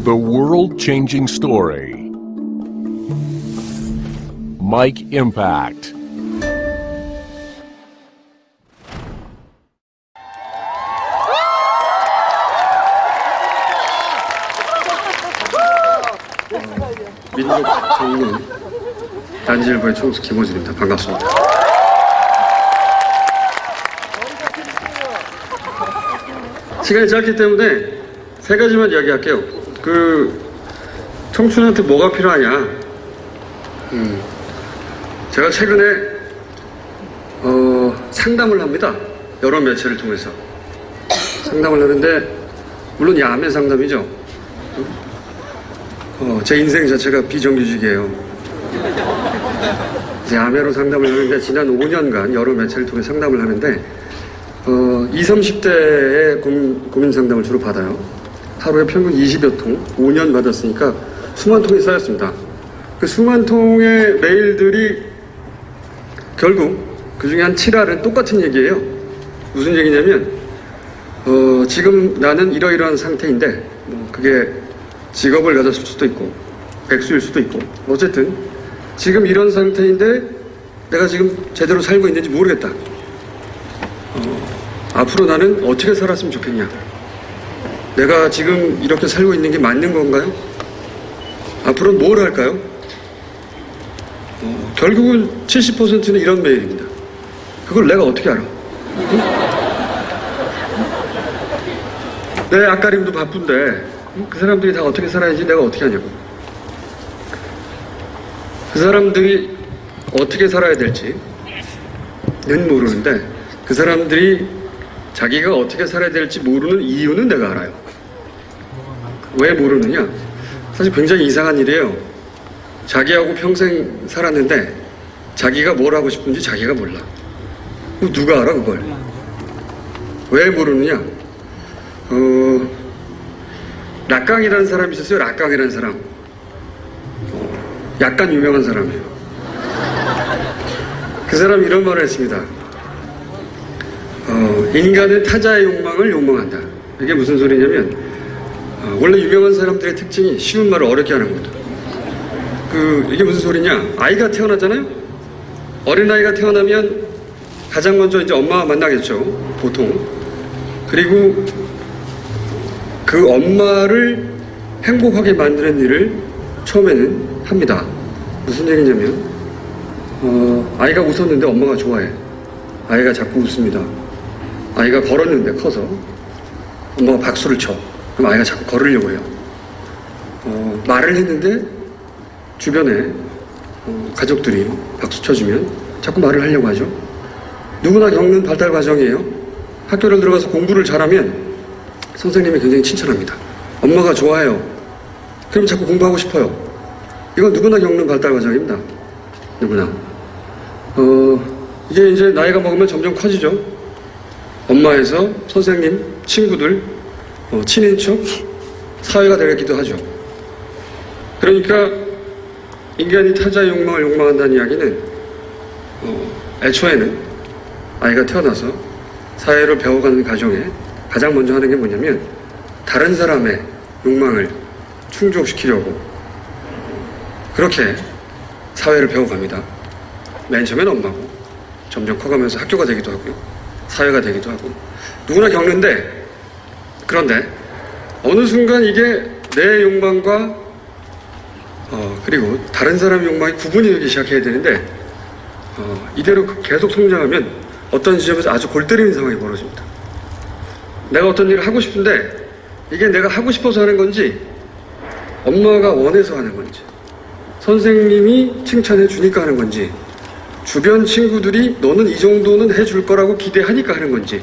The world-changing story. Mike Impact. 민족 전문 단지일보의 총수 김호준입니다. 반갑습니다. 시간이 짧기 때문에 세 가지만 이야기할게요. 청춘한테 뭐가 필요하냐? 제가 최근에 상담을 합니다. 여러 매체를 통해서 상담을 하는데, 물론 야매 상담이죠. 제 인생 자체가 비정규직이에요. 야매로 상담을 하는데, 지난 5년간 여러 매체를 통해 상담을 하는데 20, 30대의 고민 상담을 주로 받아요. 하루에 평균 20여 통, 5년 받았으니까 수만 통이 쌓였습니다. 그 수만 통의 메일들이 결국 그 중에 한 7할은 똑같은 얘기예요. 무슨 얘기냐면, 지금 나는 이러이러한 상태인데, 그게 직업을 가졌을 수도 있고, 백수일 수도 있고, 어쨌든 지금 이런 상태인데 내가 지금 제대로 살고 있는지 모르겠다. 앞으로 나는 어떻게 살았으면 좋겠냐? 내가 지금 이렇게 살고 있는 게 맞는 건가요? 앞으로는 뭘 할까요? 결국은 70%는 이런 메일입니다. 그걸 내가 어떻게 알아? 응? 내 앞가림도 바쁜데 그 사람들이 다 어떻게 살아야지 내가 어떻게 하냐고. 그 사람들이 어떻게 살아야 될지는 모르는데, 그 사람들이 자기가 어떻게 살아야 될지 모르는 이유는 내가 알아요. 왜 모르느냐? 사실 굉장히 이상한 일이에요. 자기하고 평생 살았는데 자기가 뭘 하고 싶은지 자기가 몰라. 누가 알아 그걸? 왜 모르느냐? 락강이라는 사람이 있었어요. 락강이라는 사람. 약간 유명한 사람이에요. 그 사람이 이런 말을 했습니다. 인간은 타자의 욕망을 욕망한다. 이게 무슨 소리냐면, 원래 유명한 사람들의 특징이 쉬운 말을 어렵게 하는 겁니다. 이게 무슨 소리냐? 아이가 태어나잖아요? 어린아이가 태어나면 가장 먼저 이제 엄마와 만나겠죠. 보통. 그리고 그 엄마를 행복하게 만드는 일을 처음에는 합니다. 무슨 얘기냐면, 아이가 웃었는데 엄마가 좋아해. 아이가 자꾸 웃습니다. 아이가 걸었는데 커서 엄마가 박수를 쳐. 그럼 아이가 자꾸 걸으려고 해요. 말을 했는데 주변에 가족들이 박수 쳐주면 자꾸 말을 하려고 하죠. 누구나 겪는 발달 과정이에요. 학교를 들어가서 공부를 잘하면 선생님이 굉장히 칭찬합니다. 엄마가 좋아해요. 그럼 자꾸 공부하고 싶어요. 이건 누구나 겪는 발달 과정입니다. 누구나. 이게 이제 나이가 먹으면 점점 커지죠. 엄마에서 선생님, 친구들, 친인척, 사회가 되기도 하죠. 그러니까 인간이 타자의 욕망을 욕망한다는 이야기는 애초에는 아이가 태어나서 사회를 배워가는 과정에 가장 먼저 하는 게 뭐냐면, 다른 사람의 욕망을 충족시키려고 그렇게 사회를 배워갑니다. 맨 처음엔 엄마고, 점점 커가면서 학교가 되기도 하고요. 사회가 되기도 하고. 누구나 겪는데, 그런데 어느 순간 이게 내 욕망과 그리고 다른 사람의 욕망이 구분이 되기 시작해야 되는데, 이대로 계속 성장하면 어떤 지점에서 아주 골 때리는 상황이 벌어집니다. 내가 어떤 일을 하고 싶은데 이게 내가 하고 싶어서 하는 건지, 엄마가 원해서 하는 건지, 선생님이 칭찬해 주니까 하는 건지, 주변 친구들이 너는 이 정도는 해줄 거라고 기대하니까 하는 건지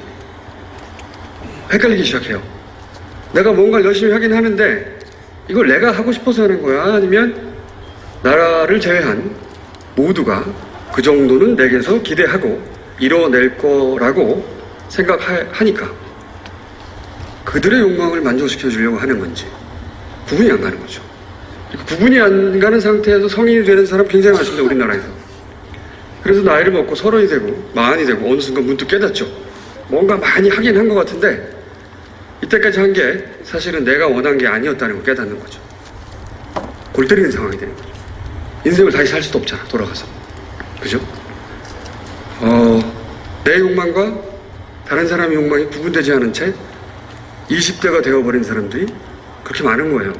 헷갈리기 시작해요. 내가 뭔가 열심히 하긴 하는데 이걸 내가 하고 싶어서 하는 거야? 아니면 나를 제외한 모두가 그 정도는 내게서 기대하고 이뤄낼 거라고 생각하니까 그들의 욕망을 만족시켜 주려고 하는 건지 구분이 안 가는 거죠. 구분이 안 가는 상태에서 성인이 되는 사람 굉장히 많습니다. 우리나라에서. 그래서 나이를 먹고 30이 되고 40이 되고 어느 순간 문득 깨닫죠. 뭔가 많이 하긴 한 것 같은데 이때까지 한 게 사실은 내가 원한 게 아니었다는 걸 깨닫는 거죠. 골 때리는 상황이 되는 거죠. 인생을 다시 살 수도 없잖아, 돌아가서. 그죠? 내 욕망과 다른 사람의 욕망이 구분되지 않은 채 20대가 되어버린 사람들이 그렇게 많은 거예요.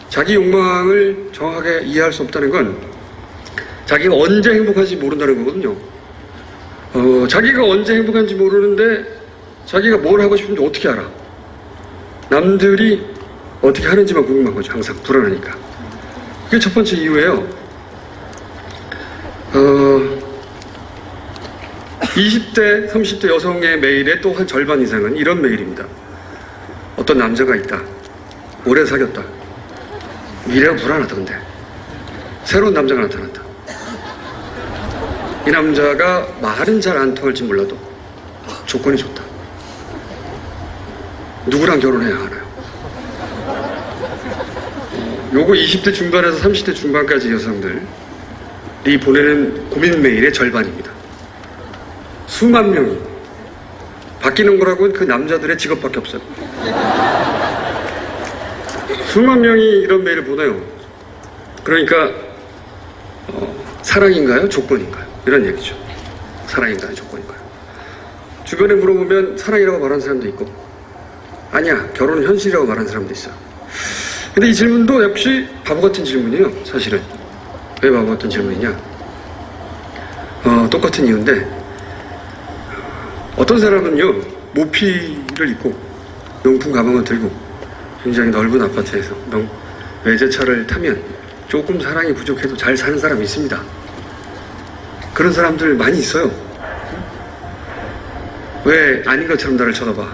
자기 욕망을 정확하게 이해할 수 없다는 건 자기가 언제 행복한지 모른다는 거거든요. 자기가 언제 행복한지 모르는데 자기가 뭘 하고 싶은지 어떻게 알아? 남들이 어떻게 하는지만 궁금한 거죠. 항상 불안하니까. 그게 첫 번째 이유예요. 20대, 30대 여성의 메일의 또 한 절반 이상은 이런 메일입니다. 어떤 남자가 있다. 오래 사귀었다. 미래가 불안하다 근데. 새로운 남자가 나타났다. 이 남자가 말은 잘 안 통할지 몰라도 조건이 좋다. 누구랑 결혼해야 하나요? 요거 20대 중반에서 30대 중반까지 여성들이 보내는 고민 메일의 절반입니다. 수만 명이 바뀌는 거라고는 그 남자들의 직업밖에 없어요. 수만 명이 이런 메일을 보내요. 그러니까 사랑인가요? 조건인가요? 이런 얘기죠. 사랑인가요? 조건인가요? 주변에 물어보면 사랑이라고 말하는 사람도 있고 아니야, 결혼은 현실이라고 말하는 사람도 있어요. 근데 이 질문도 역시 바보 같은 질문이에요. 사실은. 왜 바보 같은 질문이냐? 똑같은 이유인데 어떤 사람은요 모피를 입고 명품 가방을 들고 굉장히 넓은 아파트에서 외제차를 타면 조금 사랑이 부족해도 잘 사는 사람이 있습니다. 그런 사람들 많이 있어요. 왜 아닌 것처럼 나를 쳐다봐?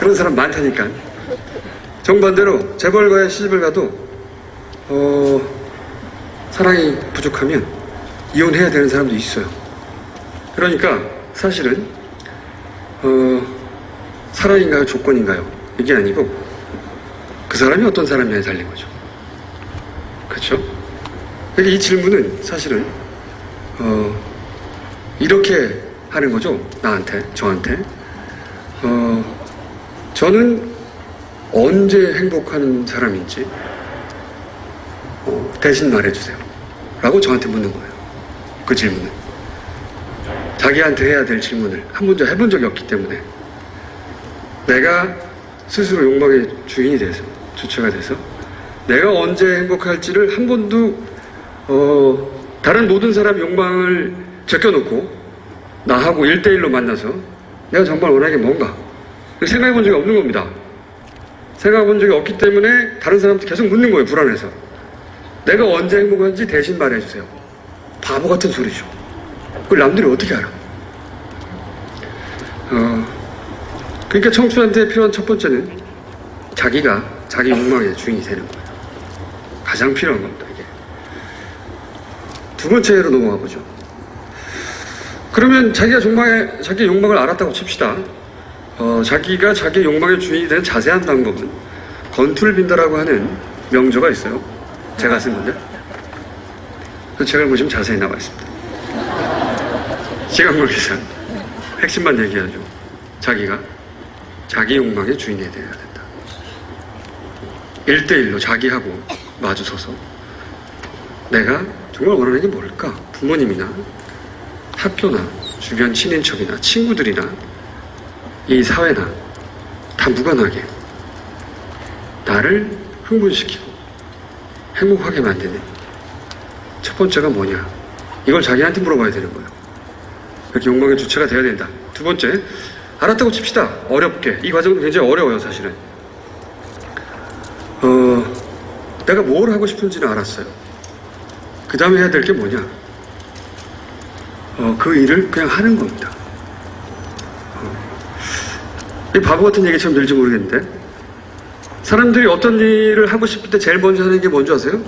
그런 사람 많다니까. 정반대로 재벌가의 시집을 가도 사랑이 부족하면 이혼해야 되는 사람도 있어요. 그러니까 사실은 사랑인가요? 조건인가요? 이게 아니고 그 사람이 어떤 사람이냐에 달린 거죠. 그렇죠? 그러니까 이 질문은 사실은 이렇게 하는 거죠. 나한테, 저한테. 저는 언제 행복한 사람인지 대신 말해주세요. 라고 저한테 묻는 거예요. 그 질문은. 자기한테 해야 될 질문을 한 번도 해본 적이 없기 때문에 내가 스스로 욕망의 주인이 돼서, 주체가 돼서 내가 언제 행복할지를 한 번도 다른 모든 사람 욕망을 제껴놓고 나하고 1대1로 만나서 내가 정말 원하는 게 뭔가 생각해 본 적이 없는 겁니다. 생각해 본 적이 없기 때문에 다른 사람한테 계속 묻는 거예요. 불안해서. 내가 언제 행복한지 대신 말해주세요. 바보 같은 소리죠. 그걸 남들이 어떻게 알아? 그러니까 청춘한테 필요한 첫 번째는 자기가 자기 욕망의 주인이 되는 거예요. 가장 필요한 겁니다, 이게. 두 번째로 넘어가 보죠. 그러면 자기가 자기 욕망을 알았다고 칩시다. 자기가 자기 욕망의 주인이 되는 자세한 방법은 건투를 빈다라고 하는 명조가 있어요. 제가 쓴 건데. 그 책을 보시면 자세히 나와 있습니다. 시간 관계상 핵심만 얘기하죠. 자기가 자기 욕망의 주인이 되어야 된다. 1대1로 자기하고 마주서서 내가 정말 원하는 게 뭘까? 부모님이나 학교나 주변 친인척이나 친구들이나 이 사회나 다 무관하게 나를 흥분시키고 행복하게 만드는 첫 번째가 뭐냐? 이걸 자기한테 물어봐야 되는 거예요. 이렇게 욕망의 주체가 돼야 된다. 두 번째, 알았다고 칩시다. 어렵게. 이 과정도 굉장히 어려워요, 사실은. 내가 뭘 하고 싶은지는 알았어요. 그 다음에 해야 될 게 뭐냐? 그 일을 그냥 하는 겁니다. 이 바보 같은 얘기처럼 들지 모르겠는데 사람들이 어떤 일을 하고 싶을 때 제일 먼저 하는 게 뭔지 아세요?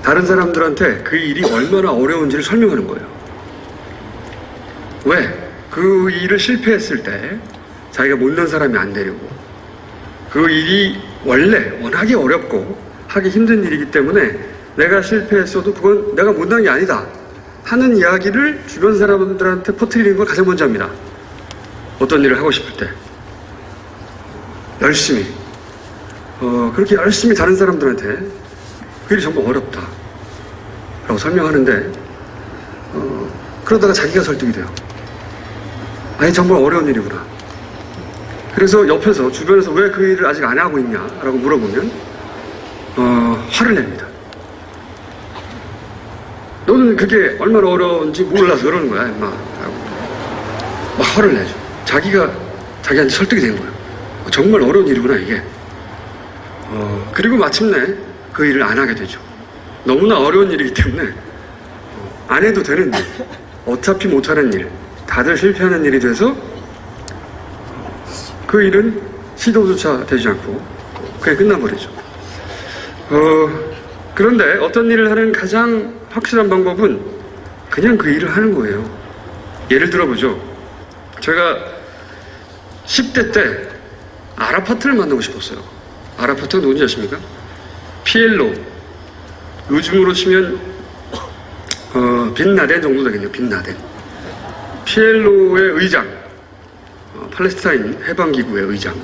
다른 사람들한테 그 일이 얼마나 어려운지를 설명하는 거예요. 왜? 그 일을 실패했을 때 자기가 못난 사람이 안 되려고. 그 일이 원래 워낙에 어렵고 하기 힘든 일이기 때문에 내가 실패했어도 그건 내가 못난 게 아니다 하는 이야기를 주변 사람들한테 퍼뜨리는 걸 가장 먼저 합니다. 어떤 일을 하고 싶을 때. 열심히 그렇게 열심히 다른 사람들한테 그 일이 정말 어렵다 라고 설명하는데 그러다가 자기가 설득이 돼요. 아니 정말 어려운 일이구나. 그래서 옆에서 주변에서 왜 그 일을 아직 안 하고 있냐 라고 물어보면 화를 냅니다. 너는 그게 얼마나 어려운지 몰라서 그러는 거야 임마 라고 막 화를 내죠. 자기가 자기한테 설득이 된 거예요. 정말 어려운 일이구나 이게. 그리고 마침내 그 일을 안 하게 되죠. 너무나 어려운 일이기 때문에 안 해도 되는 일, 어차피 못하는 일, 다들 실패하는 일이 돼서 그 일은 시도조차 되지 않고 그게 끝나버리죠. 그런데 어떤 일을 하는 가장 확실한 방법은 그냥 그 일을 하는 거예요. 예를 들어보죠. 제가 10대 때 아라파트를 만나고 싶었어요. 아라파트가 누군지 아십니까? 피엘로. 요즘으로 치면 빈라덴 정도 되겠네요. 빈라덴. 피엘로의 의장, 팔레스타인 해방기구의 의장,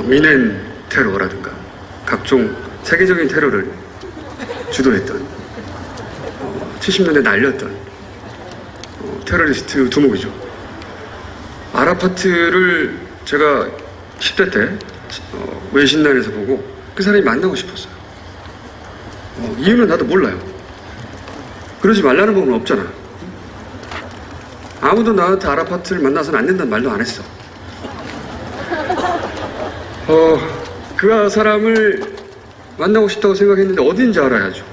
미넨 테러라든가 각종 세계적인 테러를 주도했던 70년대 날렸던 테러리스트 두목이죠. 아라파트를 제가 10대 때 외신란에서 보고 그 사람이 만나고 싶었어요. 이유는 나도 몰라요. 그러지 말라는 법은 없잖아. 아무도 나한테 아라파트를 만나서는 안 된다는 말도 안 했어. 그 사람을 만나고 싶다고 생각했는데 어딘지 알아야죠.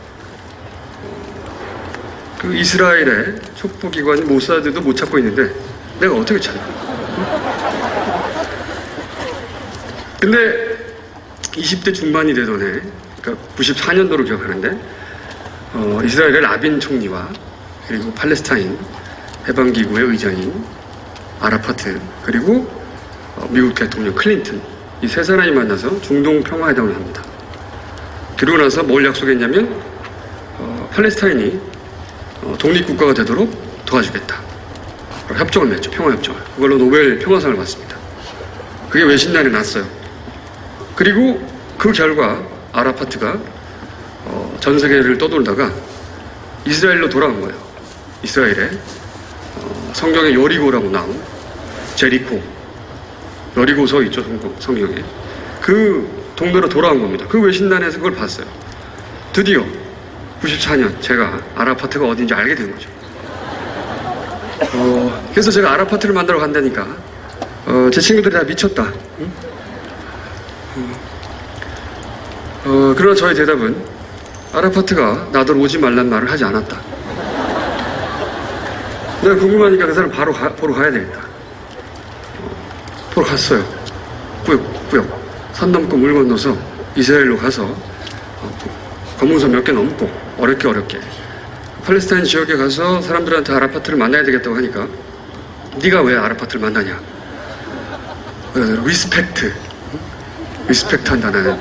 그 이스라엘의 첩보기관 모사드도 못 찾고 있는데 내가 어떻게 찾아? 근데 20대 중반이 되던 해, 그러니까 94년도로 기억하는데 이스라엘의 라빈 총리와 그리고 팔레스타인 해방기구의 의장인 아라파트 그리고 미국 대통령 클린턴 이 세 사람이 만나서 중동 평화회담을 합니다. 그리고 나서 뭘 약속했냐면 팔레스타인이 독립국가가 되도록 도와주겠다. 협정을 맺죠. 평화협정을. 그걸로 노벨 평화상을 받습니다. 그게 외신란에 났어요. 그리고 그 결과 아라파트가 전 세계를 떠돌다가 이스라엘로 돌아온 거예요. 이스라엘에 성경에 여리고라고 나온 제리코 여리고서 있죠. 성경에. 그 동네로 돌아온 겁니다. 그 외신란에서 그걸 봤어요. 드디어 94년 제가 아라파트가 어딘지 알게 된 거죠. 그래서 제가 아라파트를 만나러 간다니까 제 친구들이 다 미쳤다. 응? 그러나 저의 대답은 아라파트가 나들 오지 말란 말을 하지 않았다. 내가 궁금하니까 그 사람 바로 보러 가야 되겠다. 보러 갔어요. 꾸역꾸역 산 넘고 물 건너서 이스라엘로 가서 검문소 몇 개 넘고 어렵게 팔레스타인 지역에 가서 사람들한테 아라파트를 만나야 되겠다고 하니까 네가 왜 아라파트를 만나냐. 리스펙트 한다 나는.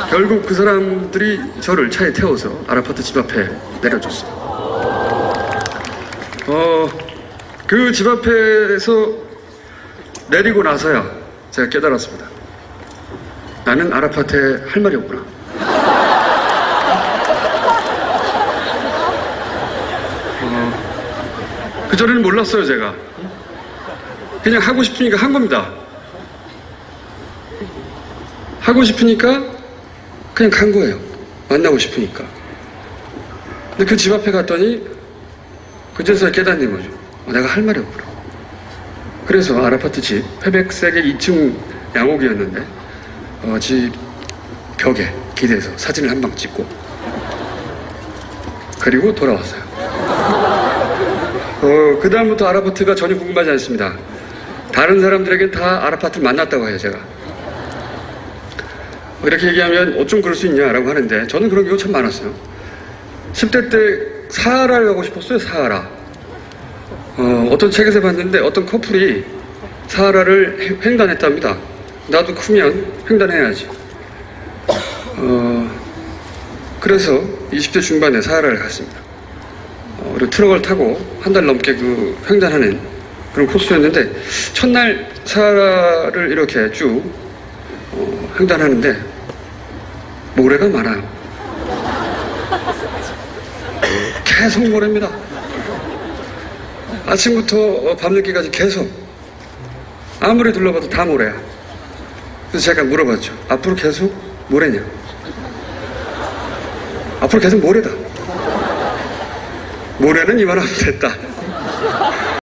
결국 그 사람들이 저를 차에 태워서 아라파트 집 앞에 내려줬어요. 그 집 앞에서 내리고 나서야 제가 깨달았습니다. 나는 아라파트에 할 말이 없구나. 그전에는 몰랐어요 제가. 그냥 하고 싶으니까 한 겁니다. 하고 싶으니까 그냥 간 거예요. 만나고 싶으니까. 근데 그 집 앞에 갔더니 그제서야 깨닫는 거죠. 내가 할 말이 없구나. 그래서 아라파트 집 회백색의 2층 양옥이었는데 집 벽에 기대서 사진을 한 방 찍고 그리고 돌아왔어요. 그 다음부터 아라파트가 전혀 궁금하지 않습니다. 다른 사람들에겐 다 아라파트를 만났다고 해요 제가. 이렇게 얘기하면 어쩜 그럴 수 있냐라고 하는데 저는 그런 경우 참 많았어요. 10대 때 사하라를 가고 싶었어요. 사하라. 어떤 책에서 봤는데 어떤 커플이 사하라를 횡단했답니다. 나도 크면 횡단해야지. 그래서 20대 중반에 사하라를 갔습니다. 그리고 트럭을 타고 한 달 넘게 그 횡단하는 그런 코스였는데 첫날 사를 이렇게 쭉 횡단하는데 모래가 많아요. 계속 모래입니다. 아침부터 밤늦게까지 계속 아무리 둘러봐도 다 모래야. 그래서 제가 물어봤죠. 앞으로 계속 모래냐? 앞으로 계속 모래다. 모래는 이만하면 됐다.